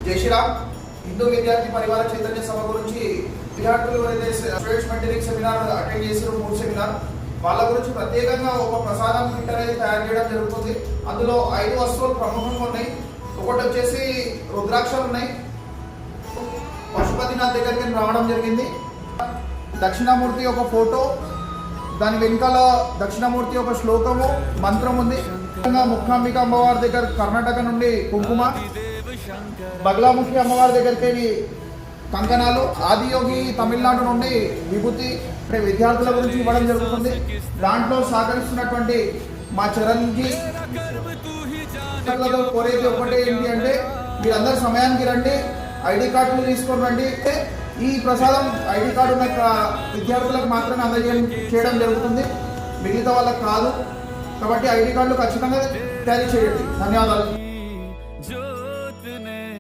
జై శ్రీరామ్. హిందూ విద్యార్థి పరివార చైతన్య సభ గురించి విద్యార్థులు ఎవరైతే స్టూడెంట్స్ మెంటరింగ్ సెమినార్ అటెండ్ చేసిన 3 సెమినార్ వాళ్ళ గురించి ప్రత్యేకంగా ఒక ప్రసాదం కిట్ అనేది తయారు చేయడం జరుగుతుంది. అందులో 5 వస్తువులు ప్రముఖంగా ఉన్నాయి. ఒకటి వచ్చేసి రుద్రాక్షలు ఉన్నాయి. పశుపతినాథ్ దగ్గరికి రావడం జరిగింది. దక్షిణామూర్తి ఒక ఫోటో, దాని వెనకాల దక్షిణామూర్తి ఒక శ్లోకము మంత్రం ఉంది. ముఖాంబిక అమ్మవారి దగ్గర కర్ణాటక నుండి కుంకుమ, బగ్లాముఖి అమ్మవారి దగ్గరికి కంకణాలు, ఆదియోగి తమిళనాడు నుండి విభూతి విద్యార్థుల గురించి ఇవ్వడం జరుగుతుంది. దాంట్లో సహకరిస్తున్నటువంటి మా చరణ్జీ కోరేది ఒకటే ఏంటి అంటే మీరందరూ సమయానికి రండి, ఐడి కార్డులు తీసుకొని రండి. ఈ ప్రసాదం ఐడి కార్డు ఉన్న విద్యార్థులకు మాత్రమే అందజేయడం జరుగుతుంది, మిగతా వాళ్ళకి కాదు. కాబట్టి ఐడి కార్డులు ఖచ్చితంగా క్యారీ చేయండి. ధన్యవాదాలు.